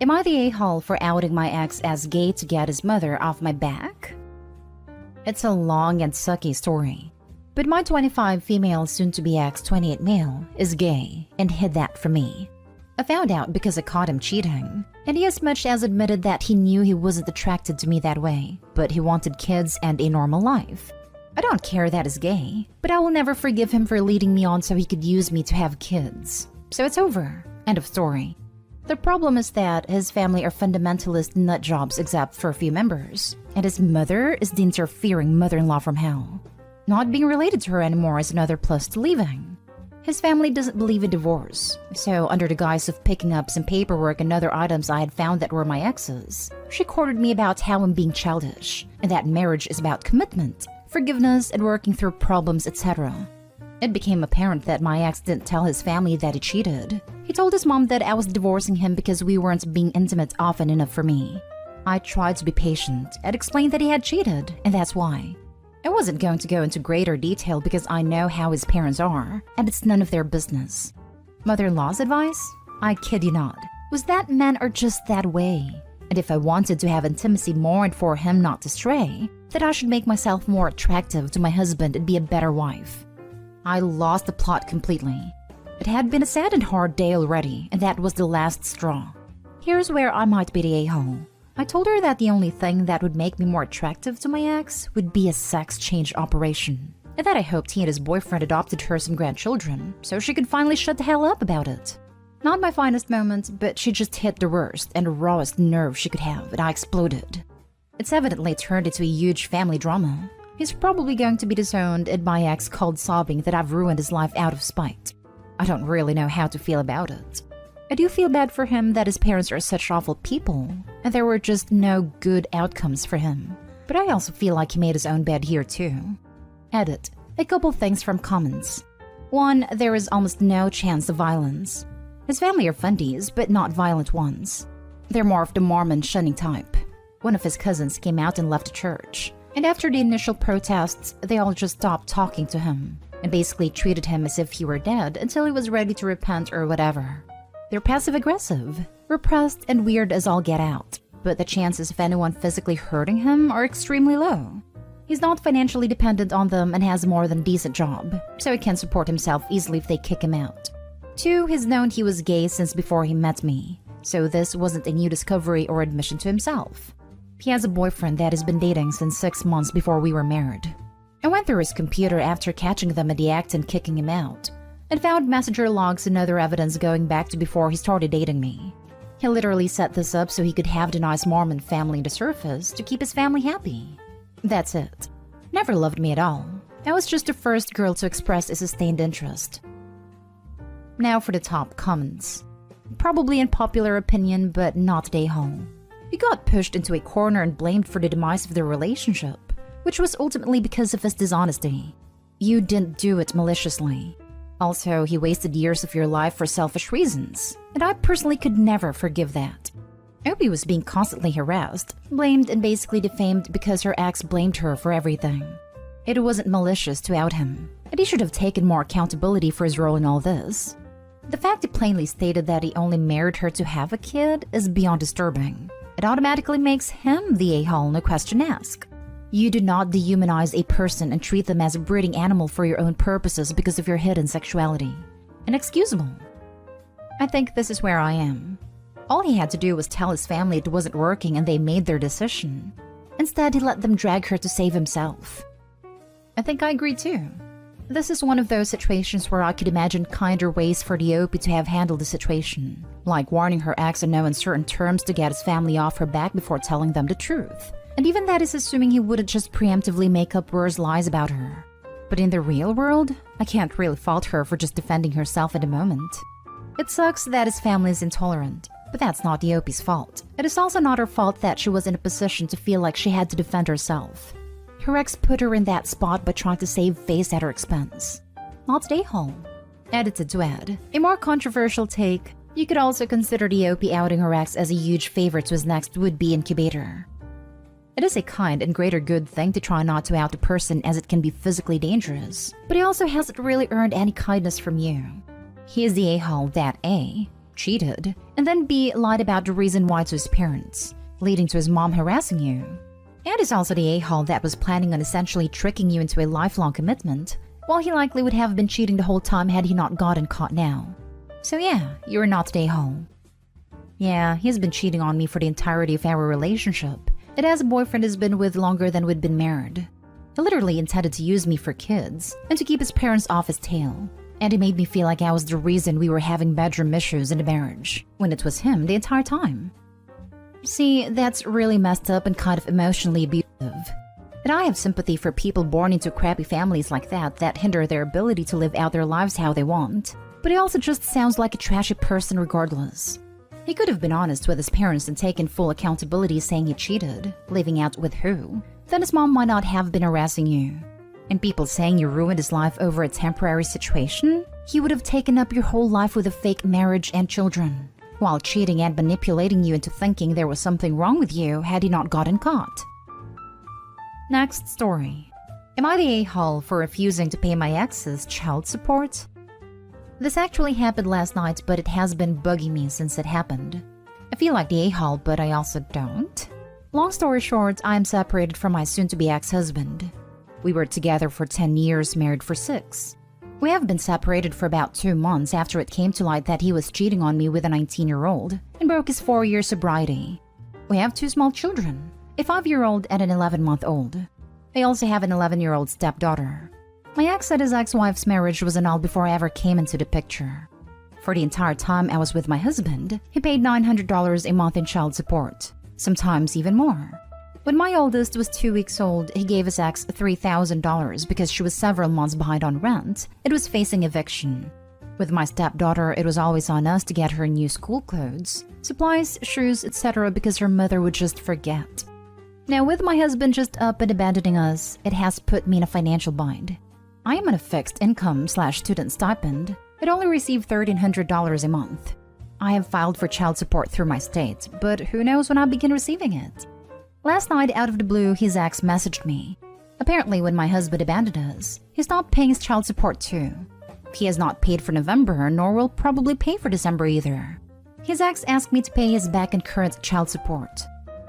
Am I the a-hole for outing my ex as gay to get his mother off my back? It's a long and sucky story. But my 25 female soon-to-be ex 28 male is gay and hid that from me. I found out because I caught him cheating, and he as much as admitted that he knew he wasn't attracted to me that way, but he wanted kids and a normal life. I don't care that he's gay, but I will never forgive him for leading me on so he could use me to have kids. So it's over. End of story. The problem is that his family are fundamentalist nutjobs except for a few members, and his mother is the interfering mother-in-law from hell. Not being related to her anymore is another plus to leaving. His family doesn't believe in divorce, so under the guise of picking up some paperwork and other items I had found that were my ex's, she courted me about how I'm being childish, and that marriage is about commitment, forgiveness, and working through problems, etc. It became apparent that my ex didn't tell his family that he cheated. He told his mom that I was divorcing him because we weren't being intimate often enough for me. I tried to be patient and explained that he had cheated, and that's why. I wasn't going to go into greater detail because I know how his parents are, and it's none of their business. Mother-in-law's advice? I kid you not, was that men are just that way. And if I wanted to have intimacy more and for him not to stray, that I should make myself more attractive to my husband and be a better wife. I lost the plot completely. It had been a sad and hard day already, and that was the last straw. Here's where I might be the a-hole. I told her that the only thing that would make me more attractive to my ex would be a sex change operation, and that I hoped he and his boyfriend adopted her some grandchildren so she could finally shut the hell up about it. Not my finest moment, but she just hit the worst and rawest nerve she could have, and I exploded. It's evidently turned into a huge family drama. He's probably going to be disowned, and my ex called sobbing that I've ruined his life out of spite. I don't really know how to feel about it. I do feel bad for him that his parents are such awful people, and there were just no good outcomes for him. But I also feel like he made his own bed here too. Edit. A couple things from comments. 1. There is almost no chance of violence. His family are fundies, but not violent ones. They're more of the Mormon shunning type. One of his cousins came out and left the church, and after the initial protests, they all just stopped talking to him, and basically treated him as if he were dead until he was ready to repent or whatever. They're passive-aggressive, repressed, and weird as all get out, but the chances of anyone physically hurting him are extremely low. He's not financially dependent on them and has a more than decent job, so he can support himself easily if they kick him out. 2. He's known he was gay since before he met me, so this wasn't a new discovery or admission to himself. He has a boyfriend that has been dating since 6 months before we were married. I went through his computer after catching them in the act and kicking him out, and found messenger logs and other evidence going back to before he started dating me. He literally set this up so he could have the nice Mormon family to surface to keep his family happy. That's it. Never loved me at all. I was just the first girl to express a sustained interest. Now for the top comments. Probably unpopular opinion, but not the a-hole. He got pushed into a corner and blamed for the demise of their relationship, which was ultimately because of his dishonesty. You didn't do it maliciously. Also, he wasted years of your life for selfish reasons, and I personally could never forgive that. Opie was being constantly harassed, blamed, and basically defamed because her ex blamed her for everything. It wasn't malicious to out him, and he should have taken more accountability for his role in all this. The fact he plainly stated that he only married her to have a kid is beyond disturbing. It automatically makes him the a-hole, no question asked. You do not dehumanize a person and treat them as a breeding animal for your own purposes because of your hidden sexuality. Inexcusable. I think this is where I am. All he had to do was tell his family it wasn't working and they made their decision. Instead, he let them drag her to save himself. I think I agree too. This is one of those situations where I could imagine kinder ways for the OP to have handled the situation, like warning her ex in no uncertain terms to get his family off her back before telling them the truth. And even that is assuming he wouldn't just preemptively make up worse lies about her. But in the real world, I can't really fault her for just defending herself at the moment. It sucks that his family is intolerant, but that's not the OP's fault. It is also not her fault that she was in a position to feel like she had to defend herself. Her ex put her in that spot by trying to save face at her expense. Not the a-hole. Edited to add, a more controversial take, you could also consider the OP outing her ex as a huge favor to his next would-be incubator. It is a kind and greater good thing to try not to out a person as it can be physically dangerous, but he also hasn't really earned any kindness from you. He is the a-hole that A, cheated, and then B, lied about the reason why to his parents, leading to his mom harassing you. And is also the a-hole that was planning on essentially tricking you into a lifelong commitment, while he likely would have been cheating the whole time had he not gotten caught now. So yeah, you're not the a-hole. Yeah, he's been cheating on me for the entirety of our relationship. It as a boyfriend has been with longer than we'd been married. He literally intended to use me for kids and to keep his parents off his tail. And he made me feel like I was the reason we were having bedroom issues in the marriage, when it was him the entire time. See, that's really messed up and kind of emotionally abusive. And I have sympathy for people born into crappy families like that hinder their ability to live out their lives how they want. But he also just sounds like a trashy person regardless. He could have been honest with his parents and taken full accountability saying he cheated, living out with who. Then his mom might not have been harassing you. And people saying you ruined his life over a temporary situation? He would have taken up your whole life with a fake marriage and children, while cheating and manipulating you into thinking there was something wrong with you had he not gotten caught. Next story. Am I the a-hole for refusing to pay my ex's child support? This actually happened last night, but it has been bugging me since it happened. I feel like the a-hole, but I also don't. Long story short, I am separated from my soon-to-be ex-husband. We were together for 10 years, married for 6. We have been separated for about 2 months after it came to light that he was cheating on me with a 19-year-old and broke his 4-year sobriety. We have 2 small children, a 5-year-old and an 11-month-old. I also have an 11-year-old stepdaughter. My ex said his ex-wife's marriage was annulled before I ever came into the picture. For the entire time I was with my husband, he paid $900 a month in child support, sometimes even more. When my oldest was 2 weeks old, he gave his ex $3,000 because she was several months behind on rent and was facing eviction. With my stepdaughter, it was always on us to get her new school clothes, supplies, shoes, etc. because her mother would just forget. Now with my husband just up and abandoning us, it has put me in a financial bind. I am on a fixed income/student stipend. I'd only receive $1,300 a month. I have filed for child support through my state, but who knows when I'll begin receiving it. Last night, out of the blue, his ex messaged me. Apparently, when my husband abandoned us, he stopped paying his child support too. He has not paid for November, nor will probably pay for December either. His ex asked me to pay his back and current child support.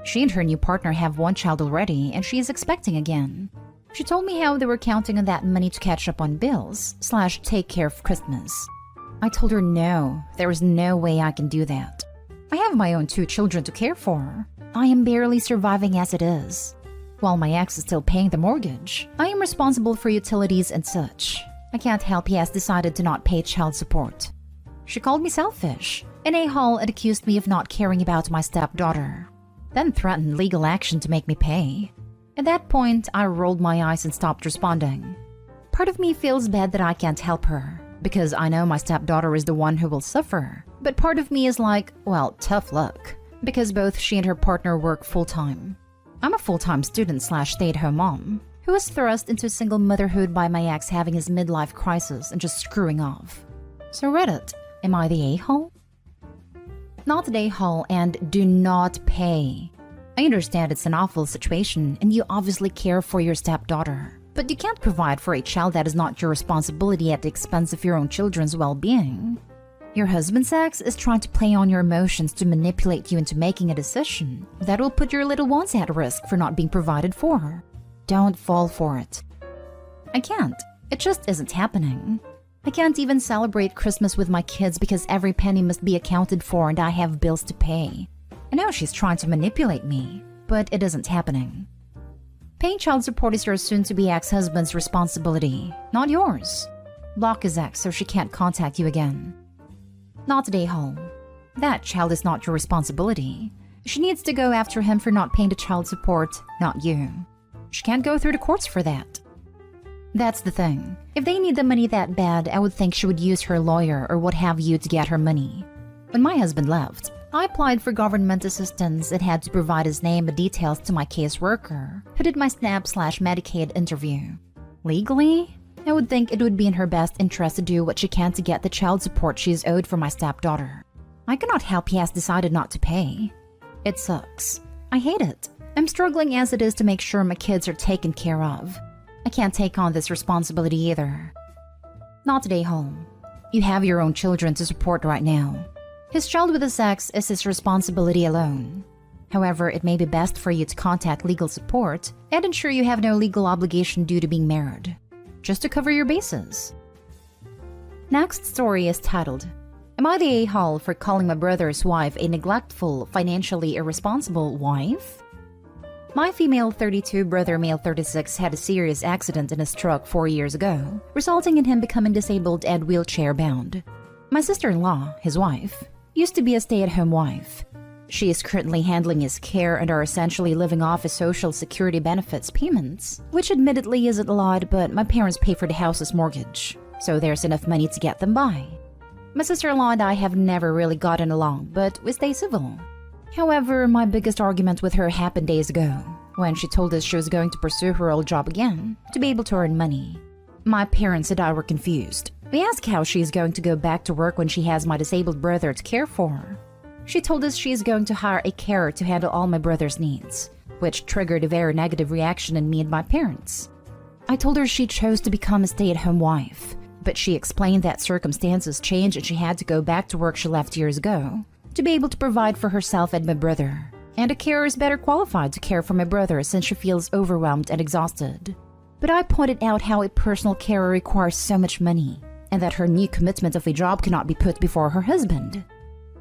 She and her new partner have 1 child already, and she is expecting again. She told me how they were counting on that money to catch up on bills/take care of Christmas. I told her no, there is no way I can do that. I have my own 2 children to care for. I am barely surviving as it is. While my ex is still paying the mortgage, I am responsible for utilities and such. I can't help he has decided to not pay child support. She called me selfish, an a-hole, and accused me of not caring about my stepdaughter, then threatened legal action to make me pay. At that point, I rolled my eyes and stopped responding. Part of me feels bad that I can't help her, because I know my stepdaughter is the one who will suffer. But part of me is like, well, tough luck, because both she and her partner work full-time. I'm a full-time student/stay-at-home mom, who was thrust into single motherhood by my ex having his midlife crisis and just screwing off. So Reddit, am I the a-hole? Not the a-hole, and do not pay. I understand it's an awful situation and you obviously care for your stepdaughter, but you can't provide for a child that is not your responsibility at the expense of your own children's well-being. Your husband's ex is trying to play on your emotions to manipulate you into making a decision that will put your little ones at risk for not being provided for. Don't fall for it. I can't. It just isn't happening. I can't even celebrate Christmas with my kids because every penny must be accounted for and I have bills to pay. I know she's trying to manipulate me, but it isn't happening. Paying child support is your soon-to-be ex-husband's responsibility, not yours. Block his ex so she can't contact you again. Not a home. That child is not your responsibility. She needs to go after him for not paying the child support, not you. She can't go through the courts for that. That's the thing. If they need the money that bad, I would think she would use her lawyer or what have you to get her money. When my husband left, I applied for government assistance and had to provide his name and details to my caseworker, who did my SNAP/Medicaid interview. Legally, I would think it would be in her best interest to do what she can to get the child support she is owed for my stepdaughter. I cannot help he has decided not to pay. It sucks. I hate it. I'm struggling as it is to make sure my kids are taken care of. I can't take on this responsibility either. Not today, home. You have your own children to support right now. His child with his ex is his responsibility alone. However, it may be best for you to contact legal support and ensure you have no legal obligation due to being married, just to cover your bases. Next story is titled, Am I the a-hole for calling my brother's wife a neglectful, financially irresponsible wife? My female 32 brother male 36 had a serious accident in his truck 4 years ago, resulting in him becoming disabled and wheelchair-bound. My sister-in-law, his wife, used to be a stay-at-home wife. She is currently handling his care and are essentially living off his social security benefits payments, which admittedly isn't a lot, but my parents pay for the house's mortgage, so there's enough money to get them by. My sister-in-law and I have never really gotten along, but we stay civil. However, my biggest argument with her happened days ago, when she told us she was going to pursue her old job again, to be able to earn money. My parents and I were confused. We asked how she is going to go back to work when she has my disabled brother to care for. She told us she is going to hire a carer to handle all my brother's needs, which triggered a very negative reaction in me and my parents. I told her she chose to become a stay-at-home wife, but she explained that circumstances changed and she had to go back to work she left years ago to be able to provide for herself and my brother, and a carer is better qualified to care for my brother since she feels overwhelmed and exhausted. But I pointed out how a personal carer requires so much money, and that her new commitment of a job cannot be put before her husband.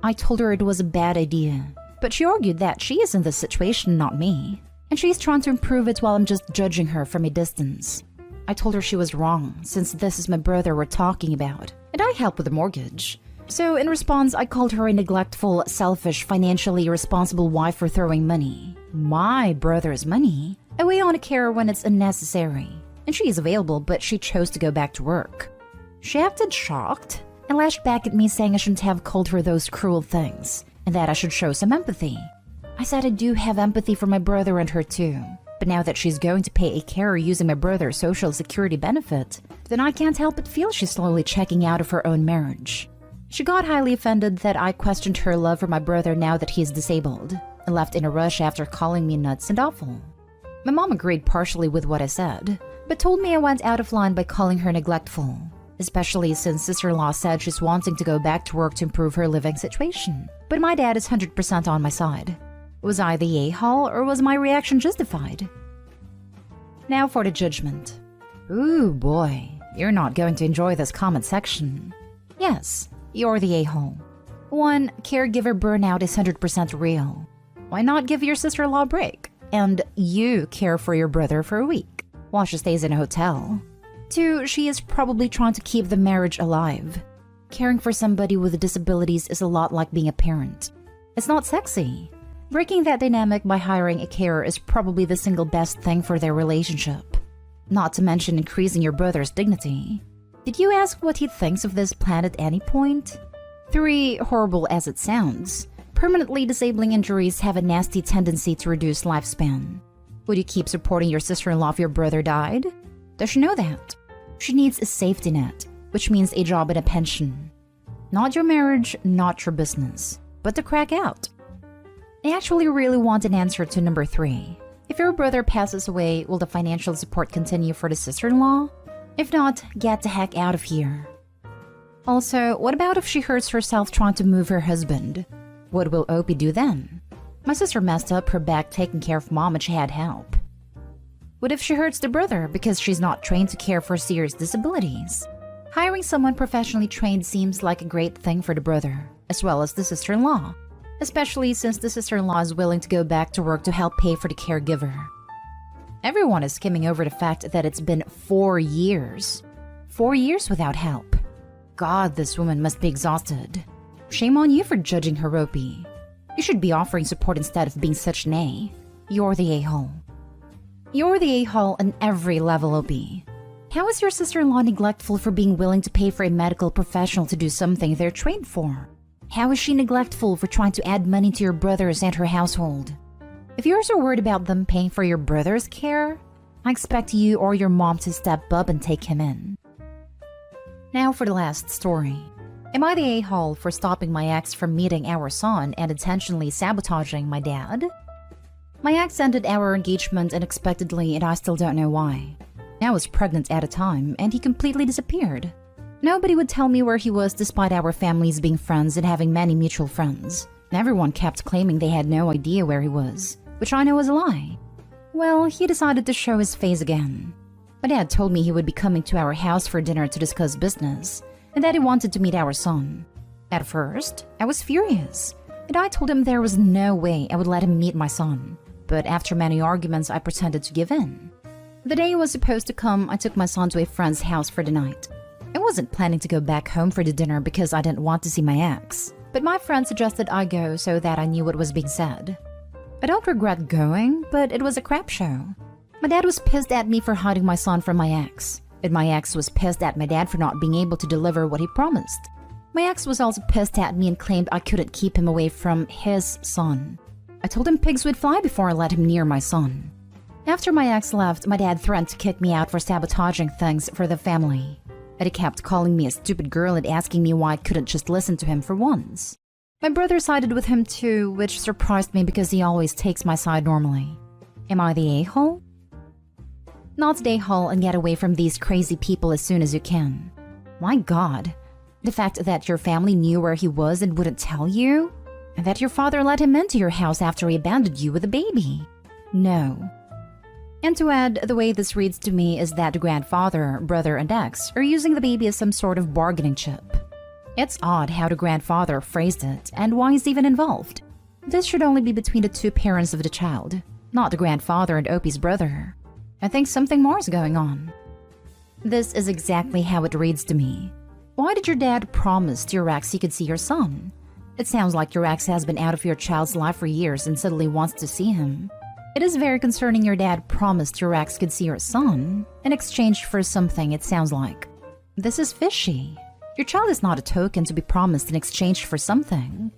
I told her it was a bad idea, but she argued that she is in this situation, not me, and she's trying to improve it while I'm just judging her from a distance. I told her she was wrong, since this is my brother we're talking about, and I help with the mortgage. So in response, I called her a neglectful, selfish, financially irresponsible wife for throwing money, my brother's money, away on a carer when it's unnecessary, and she is available, but she chose to go back to work. She acted shocked and lashed back at me saying I shouldn't have called her those cruel things, and that I should show some empathy. I said I do have empathy for my brother and her too, but now that she's going to pay a carer using my brother's social security benefit, then I can't help but feel she's slowly checking out of her own marriage. She got highly offended that I questioned her love for my brother now that he is disabled, and left in a rush after calling me nuts and awful. My mom agreed partially with what I said, but told me I went out of line by calling her neglectful, especially since sister-in-law said she's wanting to go back to work to improve her living situation. But my dad is 100% on my side. Was I the a-hole, or was my reaction justified? Now for the judgment. Ooh boy, you're not going to enjoy this comment section. Yes, you're the a-hole. 1. Caregiver burnout is 100% real. Why not give your sister-in-law a break? And you care for your brother for a week, while she stays in a hotel. 2. She is probably trying to keep the marriage alive. Caring for somebody with disabilities is a lot like being a parent. It's not sexy. Breaking that dynamic by hiring a carer is probably the single best thing for their relationship. Not to mention increasing your brother's dignity. Did you ask what he thinks of this plan at any point? 3. Horrible as it sounds, permanently disabling injuries have a nasty tendency to reduce lifespan. Would you keep supporting your sister-in-law if your brother died? Does she know that? She needs a safety net, which means a job and a pension. Not your marriage, not your business, but to crack out. I actually really want an answer to number 3. If your brother passes away, will the financial support continue for the sister-in-law? If not, get the heck out of here. Also, what about if she hurts herself trying to move her husband? What will Opie do then? My sister messed up her back taking care of mom and she had help. What if she hurts the brother because she's not trained to care for serious disabilities? Hiring someone professionally trained seems like a great thing for the brother, as well as the sister-in-law, especially since the sister-in-law is willing to go back to work to help pay for the caregiver. Everyone is skimming over the fact that it's been 4 years. 4 years without help. God, this woman must be exhausted. Shame on you for judging her, Opie. You should be offering support instead of being such an A. You're the a-hole. You're the a-hole on every level, Opie. How is your sister-in-law neglectful for being willing to pay for a medical professional to do something they're trained for? How is she neglectful for trying to add money to your brothers and her household? If you're so worried about them paying for your brother's care, I expect you or your mom to step up and take him in. Now for the last story. Am I the a-hole for stopping my ex from meeting our son and intentionally sabotaging my dad? My ex ended our engagement unexpectedly and I still don't know why. I was pregnant at a time and he completely disappeared. Nobody would tell me where he was despite our families being friends and having many mutual friends. Everyone kept claiming they had no idea where he was, which I know is a lie. Well, he decided to show his face again. My dad told me he would be coming to our house for dinner to discuss business, and that he wanted to meet our son. At first, I was furious, and I told him there was no way I would let him meet my son. But after many arguments, I pretended to give in. The day he was supposed to come, I took my son to a friend's house for the night. I wasn't planning to go back home for the dinner because I didn't want to see my ex, but my friend suggested I go so that I knew what was being said. I don't regret going, but it was a crap show. My dad was pissed at me for hiding my son from my ex, and my ex was pissed at my dad for not being able to deliver what he promised. My ex was also pissed at me and claimed I couldn't keep him away from his son. I told him pigs would fly before I let him near my son. After my ex left, my dad threatened to kick me out for sabotaging things for the family. And he kept calling me a stupid girl and asking me why I couldn't just listen to him for once. My brother sided with him too, which surprised me because he always takes my side normally. Am I the a-hole? Not stay hole and get away from these crazy people as soon as you can. My God, the fact that your family knew where he was and wouldn't tell you? And that your father let him into your house after he abandoned you with a baby? No. And to add, the way this reads to me is that the grandfather, brother, and ex are using the baby as some sort of bargaining chip. It's odd how the grandfather phrased it and why he's even involved. This should only be between the two parents of the child, not the grandfather and Opie's brother. I think something more is going on. This is exactly how it reads to me. Why did your dad promise to your ex he could see your son? It sounds like your ex has been out of your child's life for years and suddenly wants to see him. It is very concerning your dad promised your ex could see your son in exchange for something, it sounds like. This is fishy. Your child is not a token to be promised in exchange for something.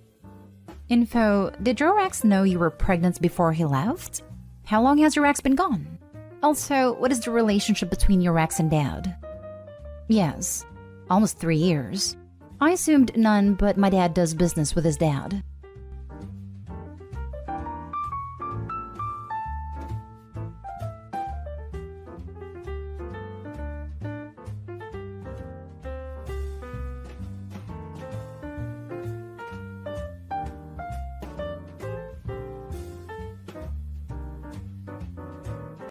Info, did your ex know you were pregnant before he left? How long has your ex been gone? Also, what is the relationship between your ex and dad? Yes, almost 3 years. I assumed none, but my dad does business with his dad.